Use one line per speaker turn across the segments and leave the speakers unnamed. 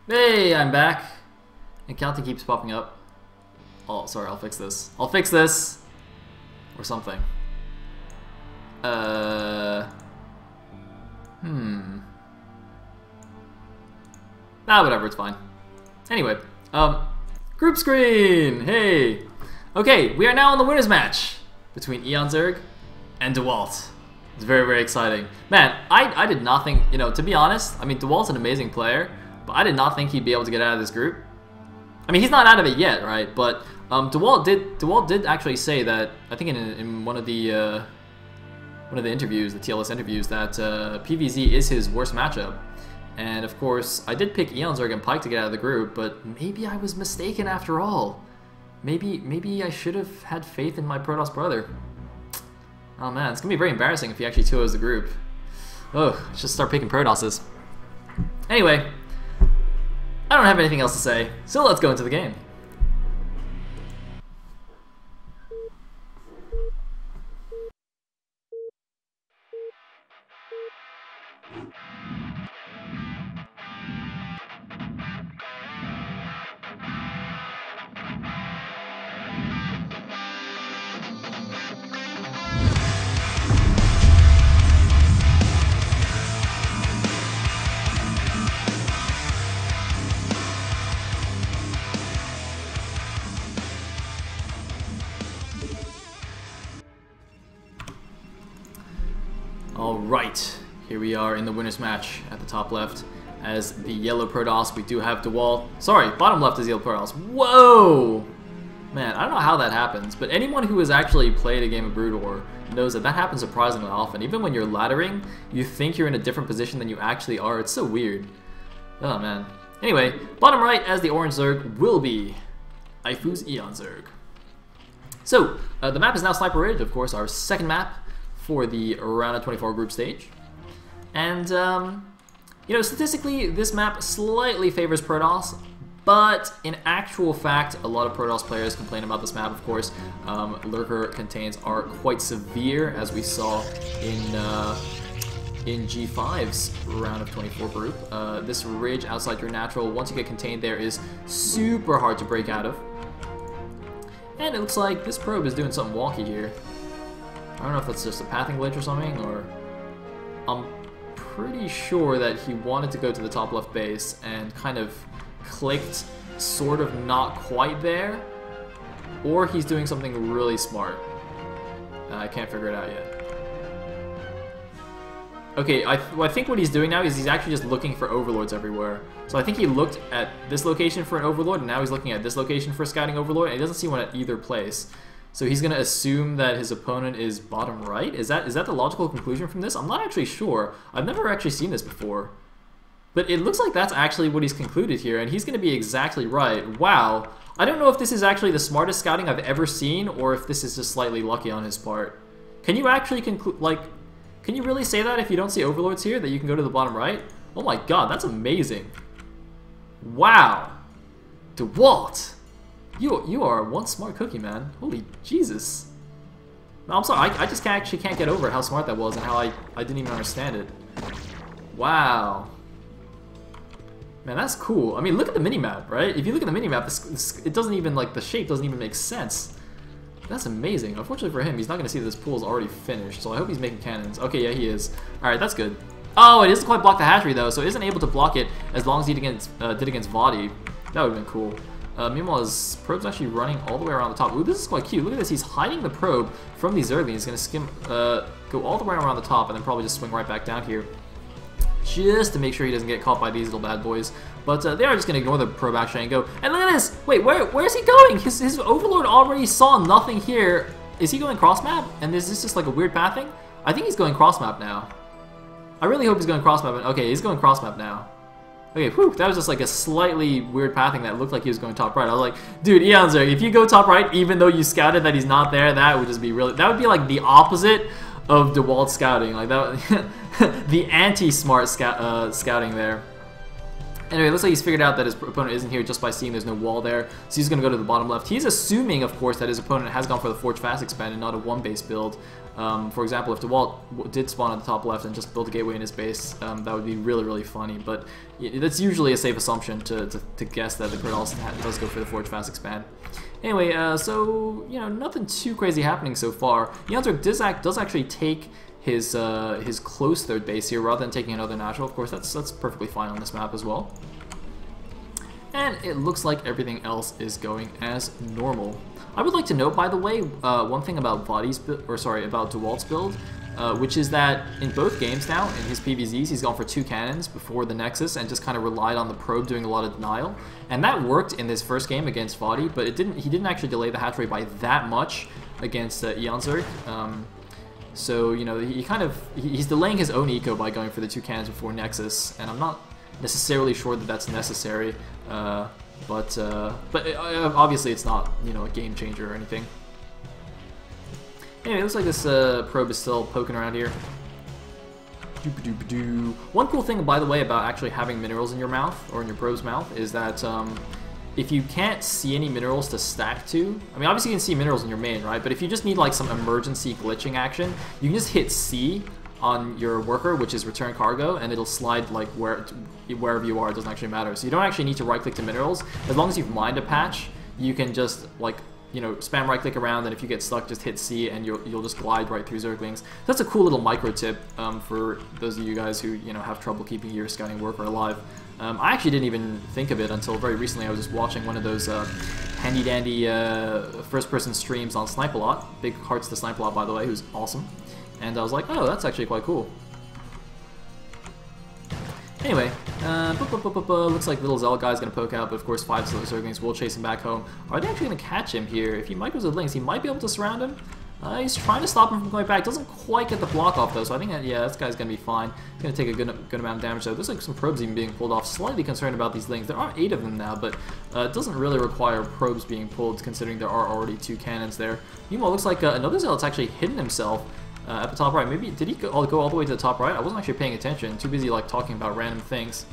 Hey, I'm back. And counting keeps popping up. Oh, sorry, I'll fix this. I'll fix this! Or something. Whatever, it's fine. Anyway, group screen! Hey! Okay, we are now in the winners match between Eon Zerg and DeWalt. It's very, very exciting. Man, I did not think, you know, to be honest, I mean, DeWalt's an amazing player, but I did not think he'd be able to get out of this group. I mean, he's not out of it yet, right? But DeWalt did actually say that, I think in one of the interviews, the TLS interviews, that PvZ is his worst matchup. And of course, I did pick Eon Zerg and Pyke to get out of the group, but maybe I was mistaken after all. Maybe I should have had faith in my Protoss brother. Oh man, it's gonna be very embarrassing if he actually 2-0s the group. Oh, let's just start picking Protosses. Anyway, I don't have anything else to say, so let's go into the game. Alright, here we are in the winners match at the top left. As the yellow Protoss, we do have DeWalt. Sorry, bottom left is yellow Protoss. Whoa! Man, I don't know how that happens, but anyone who has actually played a game of Brood War knows that that happens surprisingly often. Even when you're laddering, you think you're in a different position than you actually are. It's so weird. Oh man. Anyway, bottom right as the orange Zerg will be Ifu's Eon Zerg. So, the map is now Sniper Ridge, of course, our second map for the round of 24 group stage. And, you know, statistically, this map slightly favors Protoss, but in actual fact, a lot of Protoss players complain about this map, of course. Lurker contains are quite severe, as we saw in G5's round of 24 group. This ridge outside your natural, once you get contained there, is super hard to break out of. And it looks like this probe is doing something wonky here. I don't know if that's just a pathing glitch or something, or... I'm pretty sure that he wanted to go to the top left base and kind of clicked sort of not quite there, or he's doing something really smart. I can't figure it out yet. Okay, I think what he's doing now is he's actually just looking for overlords everywhere. So I think he looked at this location for an overlord, and now he's looking at this location for a scouting overlord, and he doesn't see one at either place. So he's going to assume that his opponent is bottom right? Is that the logical conclusion from this? I'm not actually sure. I've never actually seen this before. But it looks like that's actually what he's concluded here, and he's going to be exactly right. Wow. I don't know if this is actually the smartest scouting I've ever seen, or if this is just slightly lucky on his part. Can you actually conclude, like, can you really say that if you don't see overlords here, that you can go to the bottom right? Oh my god, that's amazing. Wow. DeWalt. You are one smart cookie, man. Holy Jesus. No, I'm sorry, I just can't get over how smart that was and how I didn't even understand it. Wow. Man, that's cool. I mean, look at the minimap, right? If you look at the minimap, it doesn't even, like, the shape doesn't even make sense. That's amazing. Unfortunately for him, he's not going to see that this pool is already finished, so I hope he's making cannons. Okay, yeah, he is. Alright, that's good. Oh, it doesn't quite block the hatchery, though, so it isn't able to block it as long as he did against Vadi. That would have been cool. Meanwhile, his probe's actually running all the way around the top. Ooh, this is quite cute. Look at this. He's hiding the probe from these Zerglings. He's going to skim, go all the way around the top and then probably just swing right back down here, just to make sure he doesn't get caught by these little bad boys. But they are just going to ignore the probe actually and go. And look at this. Wait, where is he going? His overlord already saw nothing here. Is he going cross map? And is this just like a weird pathing? I think he's going cross map now. I really hope he's going cross map. Okay, he's going cross map now. Okay, whew, that was just like a slightly weird pathing that looked like he was going top right. I was like, dude, Eon Zerg, if you go top right, even though you scouted that he's not there, that would just be really, that would be like the opposite of DeWalt scouting. Like that, the anti-smart scouting there. Anyway, it looks like he's figured out that his opponent isn't here just by seeing there's no wall there. So he's going to go to the bottom left. He's assuming, of course, that his opponent has gone for the Forge Fast Expand and not a one-base build. For example, if DeWalt did spawn at the top left and just build a gateway in his base, that would be really, really funny. But that's usually a safe assumption to guess that the Protoss does go for the Forge Fast Expand. Anyway, so, you know, nothing too crazy happening so far. Janzerk does actually take his close third base here rather than taking another natural. Of course, that's perfectly fine on this map as well. And it looks like everything else is going as normal. I would like to note, by the way, one thing about about DeWalt's build, which is that in both games now, in his PvZs, he's gone for 2 cannons before the Nexus and just kind of relied on the probe doing a lot of denial. And that worked in this first game against Vadi, but he didn't actually delay the hatch rate by that much against Janzerk. So, you know, he's delaying his own eco by going for the 2 cannons before Nexus, and I'm not necessarily sure that that's necessary, but obviously it's not, you know, a game changer or anything. Anyway, it looks like this probe is still poking around here. One cool thing, by the way, about actually having minerals in your mouth, or in your probe's mouth, is that if you can't see any minerals to stack to, I mean, obviously you can see minerals in your main, right? But if you just need like some emergency glitching action, you can just hit C on your worker, which is return cargo, and it'll slide like wherever you are. It doesn't actually matter. So you don't actually need to right click to minerals. As long as you've mined a patch, you can just like, you know, spam right click around, and if you get stuck, just hit C and you'll just glide right through Zerglings. That's a cool little micro tip for those of you guys who, you know, have trouble keeping your scouting worker alive. I actually didn't even think of it until very recently. I was just watching one of those handy dandy first-person streams on Snipe-A-Lot. Big hearts to Snipe-A-Lot, by the way, who's awesome. And I was like, oh, that's actually quite cool. Anyway, looks like little Zealot guy's gonna poke out, but of course 5 Zerglings will chase him back home. Are they actually gonna catch him here? If he micros with links, he might be able to surround him. He's trying to stop him from going back. Doesn't quite get the block off though, so I think that, yeah, this guy's gonna be fine. He's gonna take a good amount of damage though. There's like some probes even being pulled off. Slightly concerned about these links. There are 8 of them now, but it doesn't really require probes being pulled considering there are already 2 cannons there. Meanwhile, looks like another Zealot's actually hidden himself at the top right. Maybe, did he go all the way to the top right? I wasn't actually paying attention. Too busy like talking about random things.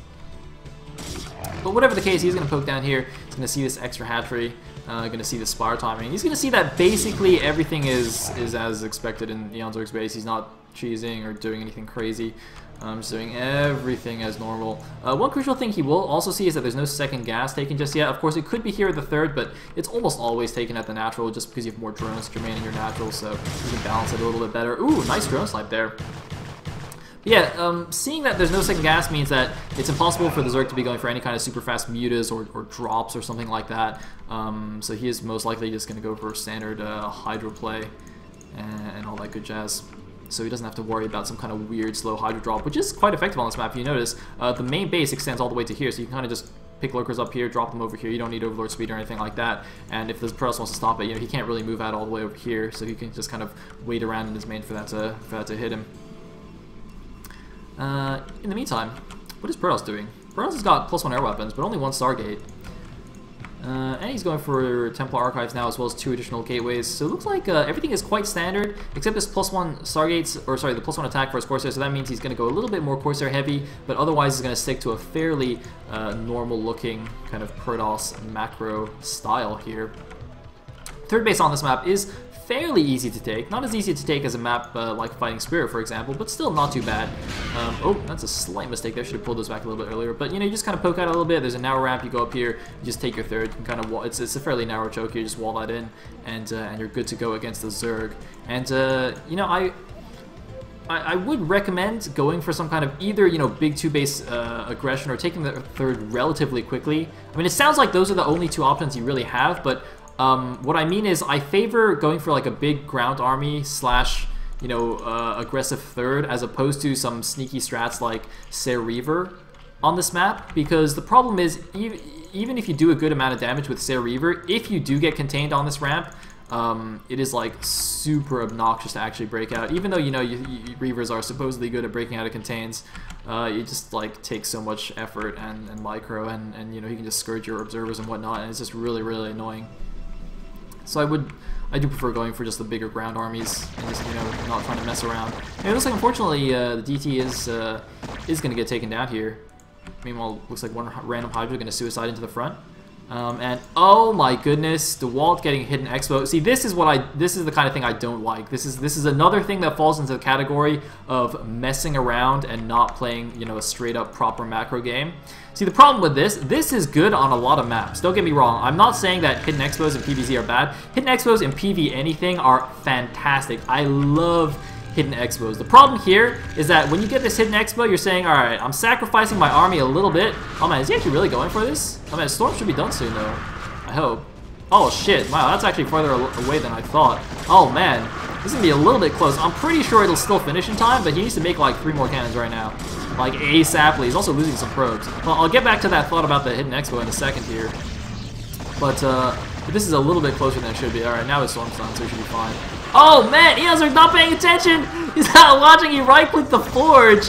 But whatever the case, he's going to poke down here. He's going to see this extra hatchery. Going to see the Spire timing. He's going to see that basically everything is as expected in Janzerk's base. He's not cheesing or doing anything crazy. Just doing everything as normal. One crucial thing he will also see is that there's no second gas taken just yet. Of course, it could be here at the third, but it's almost always taken at the natural just because you have more drones to remain in your natural, so you can balance it a little bit better. Ooh, nice drone snipe there. Yeah, seeing that there's no second gas means that it's impossible for the Zerg to be going for any kind of super fast mutas or drops or something like that. So he is most likely just going to go for standard Hydro play and all that good jazz. So he doesn't have to worry about some kind of weird slow Hydro drop, which is quite effective on this map. If you notice, the main base extends all the way to here, so you can kind of just pick lurkers up here, drop them over here. You don't need Overlord speed or anything like that. And if the Protoss wants to stop it, you know, he can't really move out all the way over here, so he can just kind of wait around in his main for that to hit him. In the meantime, what is Protoss doing? Protoss has got +1 air weapons, but only 1 Stargate. And he's going for Templar Archives now, as well as 2 additional gateways. So it looks like everything is quite standard, except this +1 Stargates, or sorry, the +1 attack for his Corsair. So that means he's going to go a little bit more Corsair heavy, but otherwise he's going to stick to a fairly normal-looking kind of Protoss macro style here. Third base on this map is fairly easy to take. Not as easy to take as a map like Fighting Spirit, for example, but still not too bad. Oh, that's a slight mistake there. Should have pulled those back a little bit earlier. But, you know, you just kind of poke out a little bit. There's a narrow ramp. You go up here. You just take your third. You can kind of it's a fairly narrow choke. You just wall that in, and you're good to go against the Zerg. And, you know, I would recommend going for some kind of either, you know, big 2-base aggression or taking the third relatively quickly. I mean, it sounds like those are the only 2 options you really have, but what I mean is I favor going for like a big ground army slash, you know, aggressive third as opposed to some sneaky strats like Ser Reaver on this map, because the problem is even if you do a good amount of damage with Ser Reaver, if you do get contained on this ramp, it is like super obnoxious to actually break out. Even though, you know, Reavers are supposedly good at breaking out of contains, it just like takes so much effort and micro, and you know, you can just scourge your observers and whatnot, and it's just really, really annoying. So I do prefer going for just the bigger ground armies and just, you know, not trying to mess around. And it looks like unfortunately the DT is going to get taken down here. Meanwhile, looks like one random Hydra going to suicide into the front. And oh my goodness, DeWalt getting hidden expo. See, this is the kind of thing I don't like. This is another thing that falls into the category of messing around and not playing, you know, a straight up proper macro game. See, the problem with this is good on a lot of maps. Don't get me wrong. I'm not saying that hidden expos in PvZ are bad. Hidden expos in PV anything are fantastic. I love hidden expos. The problem here is that when you get this hidden expo, you're saying, alright, I'm sacrificing my army a little bit. Oh man, is he actually really going for this? Oh man, Storm should be done soon though. I hope. Oh shit, wow, that's actually farther away than I thought. Oh man, this is gonna be a little bit close. I'm pretty sure it'll still finish in time, but he needs to make like 3 more cannons right now. Like ASAPly. He's also losing some probes. Well, I'll get back to that thought about the hidden expo in a second here. But this is a little bit closer than it should be. Alright, now it's Storm's done, so he should be fine. Oh man, Eozer's not paying attention! He's not watching, he right-clicked the Forge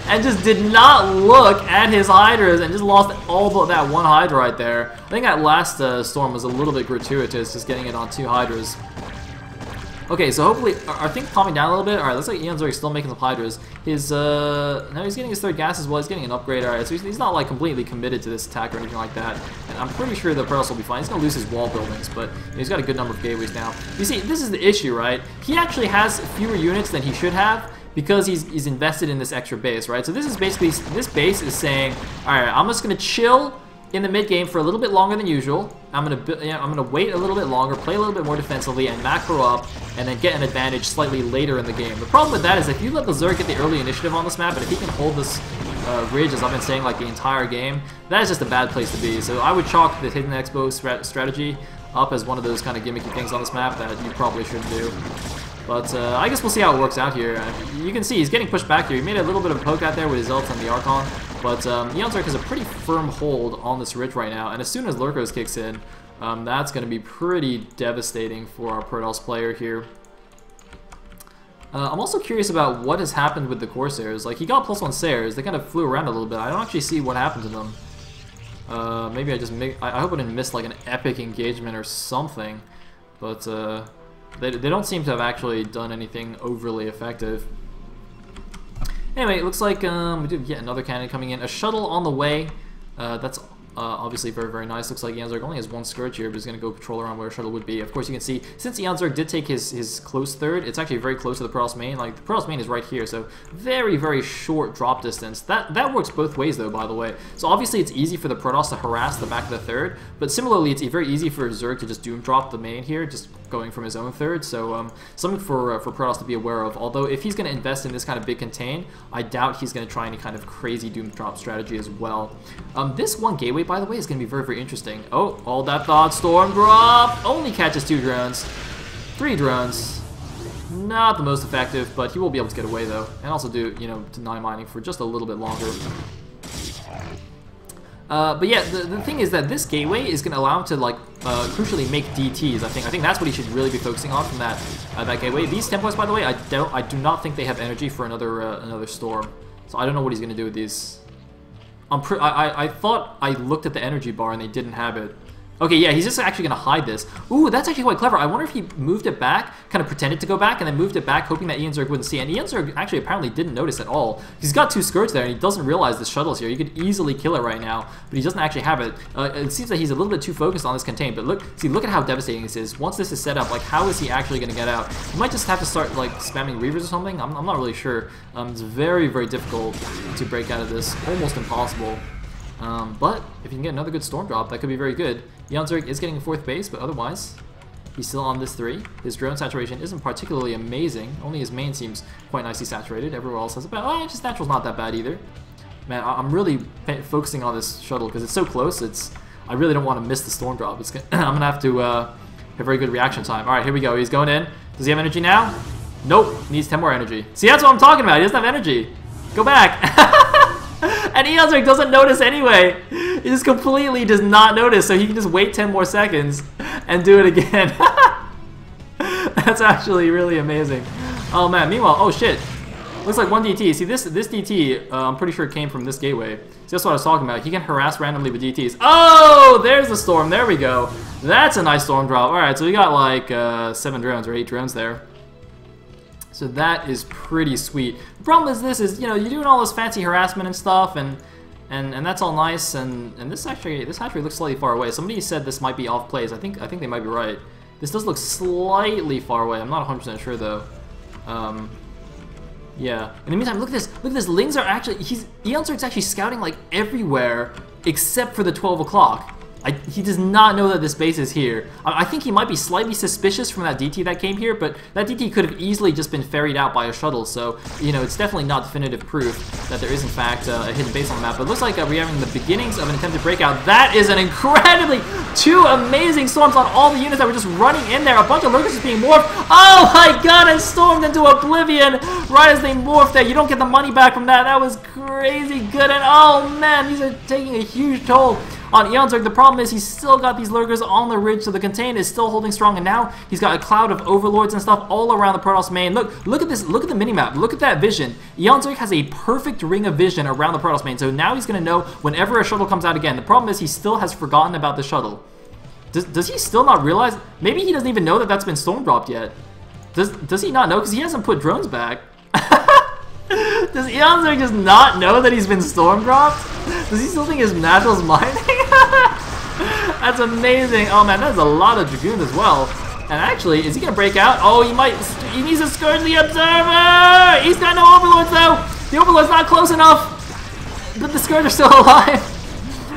and just did not look at his Hydras and just lost all but that one Hydra right there. I think that last Storm was a little bit gratuitous, just getting it on 2 Hydras. Okay, so hopefully, are things calming down a little bit? Alright, looks like Ian's still making some Hydras. His, now he's getting his 3rd gas as well, he's getting an upgrade, alright, so he's not like completely committed to this attack or anything like that. And I'm pretty sure the Protoss will be fine. He's gonna lose his wall buildings, but he's got a good number of gateways now. You see, this is the issue, right? He actually has fewer units than he should have because he's invested in this extra base, right? So this is basically, this base is saying, alright, I'm just gonna chill in the mid game for a little bit longer than usual. I'm gonna wait a little bit longer, play a little bit more defensively, and macro up, and then get an advantage slightly later in the game. The problem with that is if you let the Zerg get the early initiative on this map, and if he can hold this ridge, as I've been saying, like the entire game, that is just a bad place to be. So I would chalk the hidden expo strategy up as one of those kind of gimmicky things on this map that you probably shouldn't do. But I guess we'll see how it works out here. You can see he's getting pushed back here. He made a little bit of a poke out there with his ult and the Archon. But Eonzark has a pretty firm hold on this ridge right now. And as soon as Lurkos kicks in, that's going to be pretty devastating for our Protoss player here. I'm also curious about what has happened with the Corsairs. Like, he got +1 Sayers. They kind of flew around a little bit. I don't actually see what happened to them. Maybe I hope I didn't miss like an epic engagement or something. But they don't seem to have actually done anything overly effective. Anyway, it looks like we did get another cannon coming in. A shuttle on the way. That's obviously very, very nice. Looks like Eonzark only has 1 Scourge here, but he's going to go patrol around where a shuttle would be. Of course, you can see, since Eonzark did take his close 3rd, it's actually very close to the Protoss main. Like, the Protoss main is right here, so very, very short drop distance. That works both ways, though, by the way. So obviously, it's easy for the Protoss to harass the back of the 3rd, but similarly, it's very easy for Zerg to just doom drop the main here, just going from his own 3rd. So something for Protoss to be aware of. Although, if he's going to invest in this kind of big contain, I doubt he's going to try any kind of crazy doom drop strategy as well. This one gateway, by the way, is going to be very, very interesting. Oh, hold that thought. Storm drop only catches 2 drones. 3 drones. Not the most effective, but he will be able to get away though, and also do, you know, deny mining for just a little bit longer. But yeah, the thing is that this gateway is going to allow him to like crucially make DTs. I think that's what he should really be focusing on from that gateway. These 10 points, by the way, I do not think they have energy for another storm. So I don't know what he's going to do with these. I thought I looked at the energy bar and they didn't have it. Okay, yeah, he's just actually going to hide this. Ooh, that's actually quite clever. I wonder if he moved it back, kind of pretended to go back, and then moved it back, hoping that Eonzark wouldn't see it. And Eonzark actually apparently didn't notice at all. He's got 2 Scourge there, and he doesn't realize the shuttle's here. He could easily kill it right now, but he doesn't actually have it. It seems that he's a little bit too focused on this contain, but look at how devastating this is. Once this is set up, like, how is he actually going to get out? He might just have to start, like, spamming Reavers or something. I'm not really sure. It's very, very difficult to break out of this. Almost impossible. But if you can get another good Storm drop, that could be very good. Eonzark is getting a 4th base, but otherwise, he's still on this 3. His drone saturation isn't particularly amazing. Only his main seems quite nicely saturated. Everywhere else has about, oh, just natural's not that bad either. Man, I'm really focusing on this shuttle because it's so close. I really don't want to miss the Storm drop. I'm gonna have to have very good reaction time. All right, here we go. He's going in. Does he have energy now? Nope. Needs 10 more energy. See, that's what I'm talking about. He doesn't have energy. Go back. And Eonzark doesn't notice anyway. He just completely does not notice, so he can just wait 10 more seconds and do it again. That's actually really amazing. Oh man, meanwhile, oh shit. Looks like 1 DT. See, this DT, I'm pretty sure came from this gateway. See, that's what I was talking about. He can harass randomly with DTs. Oh, there's the storm. There we go. That's a nice storm drop. All right, so we got like 7 drones or 8 drones there. So that is pretty sweet. The problem is this is, you know, you're doing all this fancy harassment and stuff, and And that's all nice, and this hatchery looks slightly far away. Somebody said this might be off place. I think they might be right. This does look slightly far away. I'm not 100% sure though. Yeah. In the meantime, look at this. Look at this. Lings are actually Eon Zerg's actually scouting like everywhere except for the 12 o'clock. He does not know that this base is here. I think he might be slightly suspicious from that DT that came here, but that DT could have easily just been ferried out by a shuttle, so, you know, it's definitely not definitive proof that there is, in fact, a hidden base on the map. But it looks like we're having the beginnings of an attempted breakout. That is an incredibly... two amazing storms on all the units that were just running in there. A bunch of lurkers just being morphed. Oh my god, and stormed into oblivion right as they morphed there. You don't get the money back from that. That was crazy good, and oh man, these are taking a huge toll on Eon Zerg. The problem is he's still got these lurkers on the ridge, so the contain is still holding strong, and now he's got a cloud of overlords and stuff all around the Protoss main. Look at this, look at the minimap, look at that vision. Eon Zerg has a perfect ring of vision around the Protoss main, so now he's going to know whenever a shuttle comes out again. The problem is he still has forgotten about the shuttle. Does he still not realize? Maybe he doesn't even know that that's been storm dropped yet. Does he not know? Because he hasn't put drones back. Does Eon Zerg just not know that he's been storm dropped? Does he still think his natural's mining? That's amazing. Oh man, that's a lot of Dragoons as well. And actually, is he gonna break out? Oh, he needs to scourge the Observer! He's got no Overlords though! The Overlord's not close enough! But the Scourge are still alive!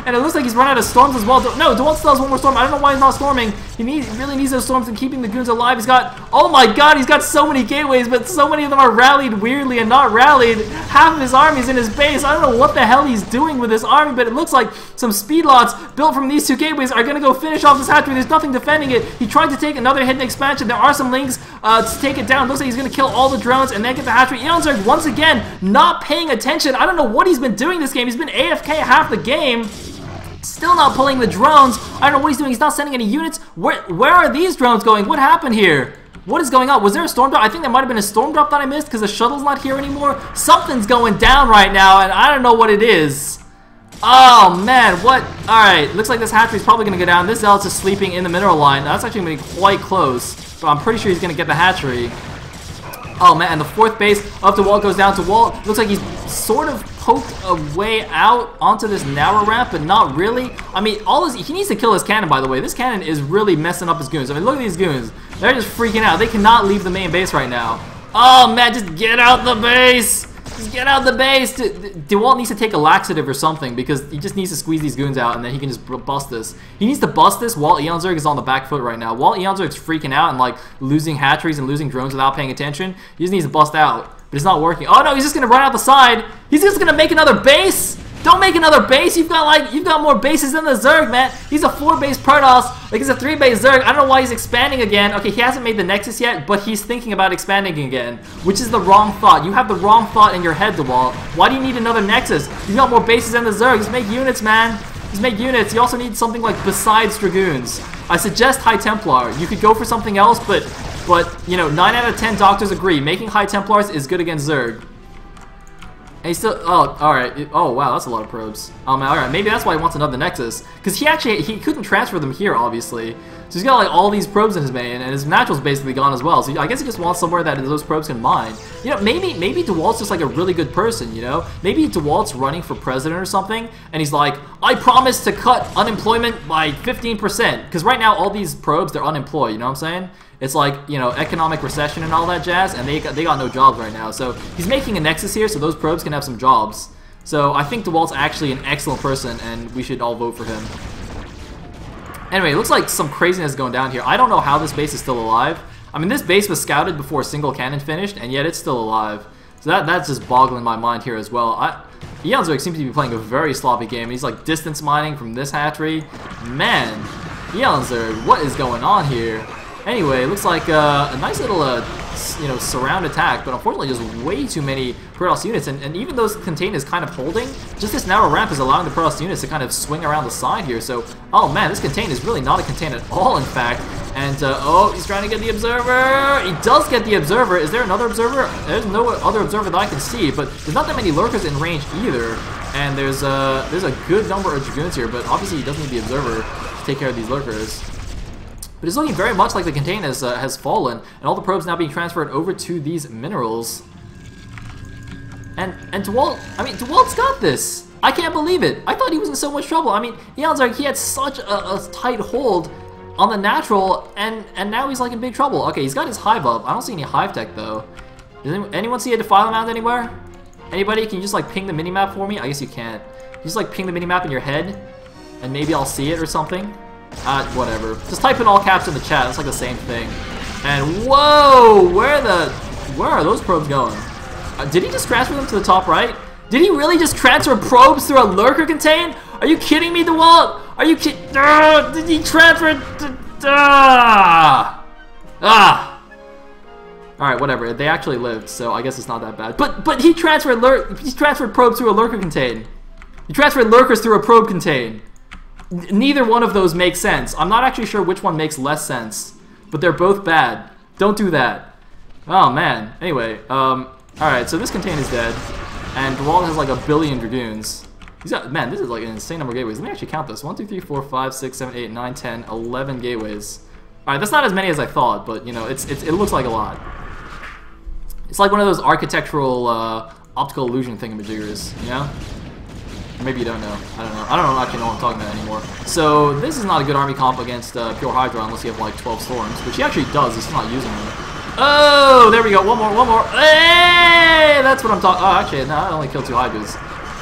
And it looks like he's run out of storms as well. No, DeWalt still has one more storm. I don't know why he's not storming. He really needs those storms and keeping the goons alive. He's got, oh my god, he's got so many gateways, but so many of them are rallied weirdly and not rallied. Half of his army's in his base. I don't know what the hell he's doing with this army, but it looks like some speed lots built from these two gateways are going to go finish off this hatchery. There's nothing defending it. He tried to take another hidden expansion. There are some links to take it down. Looks like he's going to kill all the drones and then get the hatchery. Eon Zerg, once again, not paying attention. I don't know what he's been doing this game. He's been AFK half the game. Still not pulling the drones. I don't know what he's doing. He's not sending any units. Where are these drones going? What happened here? What is going on? Was there a storm drop? I think there might have been a storm drop that I missed because the shuttle's not here anymore. Something's going down right now, and I don't know what it is. Oh, man. What? All right. Looks like this hatchery's probably going to go down. This Zealot's just sleeping in the mineral line. That's actually going to be quite close, but I'm pretty sure he's going to get the hatchery. Oh, man. And the fourth base up to Walt goes down to Walt. Looks like he's sort of poked a way out onto this narrow ramp, but not really. I mean, he needs to kill his cannon, by the way. This cannon is really messing up his goons. I mean, look at these goons. They're just freaking out. They cannot leave the main base right now. Oh, man, just get out the base. Just get out the base. DeWalt needs to take a laxative or something because he just needs to squeeze these goons out and then he can just bust this. He needs to bust this while Eon Zerg is on the back foot right now. While Eon Zerg's freaking out and like losing hatcheries and losing drones without paying attention, he just needs to bust out. But it's not working. Oh no, he's just gonna run out the side. He's just gonna make another base. Don't make another base. You've got more bases than the Zerg, man. He's a 4-base Protoss. Like he's a 3-base Zerg. I don't know why he's expanding again. Okay, he hasn't made the Nexus yet, but he's thinking about expanding again, which is the wrong thought. You have the wrong thought in your head, DeWalt. Why do you need another Nexus? You've got more bases than the Zerg. Just make units, man. Just make units. You also need something like besides Dragoons. I suggest High Templar. You could go for something else, but you know, 9 out of 10 doctors agree. Making High Templars is good against Zerg. And he's still, oh, alright. Oh, wow, that's a lot of probes. Alright, maybe that's why he wants another Nexus. Because he couldn't transfer them here, obviously. So he's got, like, all these probes in his main, and his natural's basically gone as well. So I guess he just wants somewhere that those probes can mine. You know, maybe DeWalt's just, like, a really good person, you know? Maybe DeWalt's running for president or something, and he's like, I promise to cut unemployment by 15%. Because right now, all these probes, they're unemployed, you know what I'm saying? It's like, you know, economic recession and all that jazz, and they got no jobs right now. So he's making a Nexus here so those probes can have some jobs. So I think DeWalt's actually an excellent person, and we should all vote for him. Anyway, it looks like some craziness is going down here. I don't know how this base is still alive. I mean, this base was scouted before a single cannon finished, and yet it's still alive. So that's just boggling my mind here as well. Eon Zerg seems to be playing a very sloppy game. He's like distance mining from this hatchery. Man, Eon Zerg, what is going on here? Anyway, it looks like a nice little, you know, surround attack, but unfortunately just way too many Protoss units, and even those contain is kind of holding, just this narrow ramp is allowing the Protoss units to kind of swing around the side here, so, oh man, this contain is really not a contain at all, in fact, and, oh, he's trying to get the Observer! He does get the Observer! Is there another Observer? There's no other Observer that I can see, but there's not that many Lurkers in range either, and there's a good number of Dragoons here, but obviously he does need the Observer to take care of these Lurkers. But it's looking very much like the contain has fallen, and all the probes now being transferred over to these minerals. And DeWalt, I mean, DeWalt's got this. I can't believe it. I thought he was in so much trouble. I mean, Eonzarg, he had such a tight hold on the natural, and now he's like in big trouble. Okay, he's got his hive up. I don't see any hive tech though. Does anyone see a Defile Mound anywhere? Anybody? Can you just like ping the minimap for me? I guess you can't. You just like ping the minimap in your head, and maybe I'll see it or something. Whatever. Just type in all caps in the chat. It's like the same thing. And whoa, where are those probes going? Did he just transfer them to the top right? Did he really just transfer probes through a lurker contain? Are you kidding me, DeWalt? Are you kidding? Did he transfer? Alright, whatever. They actually lived, so I guess it's not that bad. But he transferred probes through a lurker contain. He transferred lurkers through a probe contain. Neither one of those makes sense. I'm not actually sure which one makes less sense, but they're both bad. Don't do that. Oh man. Anyway, alright, so this contain is dead. And DeWalt has like a billion Dragoons. He's got, man, this is like an insane number of gateways. Let me actually count this. 1, 2, 3, 4, 5, 6, 7, 8, 9, 10, 11 gateways. Alright, that's not as many as I thought, but you know, it looks like a lot. It's like one of those architectural optical illusion thingamajiggers, you know? Or maybe you don't know. I don't know. I don't actually know what I'm talking about anymore. So this is not a good army comp against Pure Hydra unless you have like 12 storms, which he actually does. He's not using them. Oh, there we go. One more. Hey, that's what I'm talking. Oh, actually, no, I only killed 2 Hydras.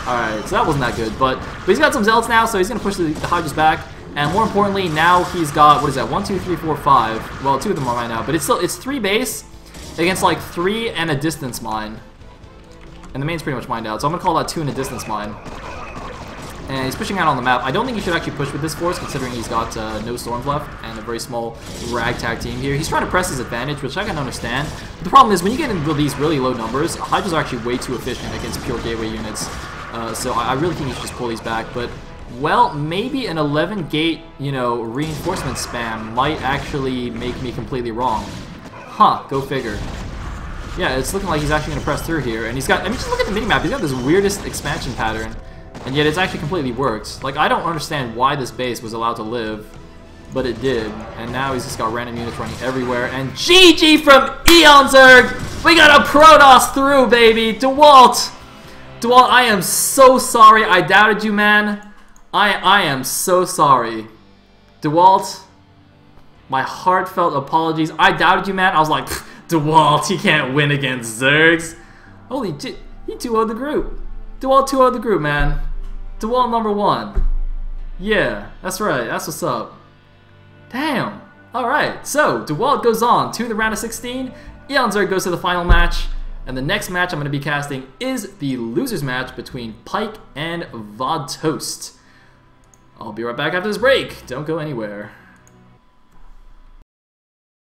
Alright, so that wasn't that good, but he's got some Zealots now, so he's going to push the Hydras back, and more importantly, now he's got, what is that, 1, 2, 3, 4, 5, well, 2 of them are right now, but it's 3 base against like 3 and a distance mine, and the main's pretty much mined out, so I'm going to call that 2 and a distance mine, and he's pushing out on the map. I don't think he should actually push with this force, considering he's got no storms left, and a very small ragtag team here. He's trying to press his advantage, which I can understand, but the problem is, when you get into these really low numbers, Hydras are actually way too efficient against pure gateway units. So I really think you should just pull these back, but, well, maybe an 11 gate, you know, reinforcement spam might actually make me completely wrong. Huh, go figure. Yeah, it's looking like he's actually going to press through here, and he's got, I mean, just look at the minimap, he's got this weirdest expansion pattern, and yet it's actually completely worked. Like, I don't understand why this base was allowed to live, but it did, and now he's just got random units running everywhere, and GG from Eonzarg! We got a Protoss through, baby! DeWalt! DeWalt, I am so sorry I doubted you, man. I am so sorry. DeWalt, my heartfelt apologies. I doubted you, man. I was like, DeWalt, he can't win against Zergs. Holy shit, he 2-0'd the group. DeWalt 2-0'd the group, man. DeWalt number 1. Yeah, that's right. That's what's up. Damn. Alright, so DeWalt goes on to the round of 16. Eonzarg goes to the final match. And the next match I'm going to be casting is the losers match between Pike and Vod Toast. I'll be right back after this break. Don't go anywhere.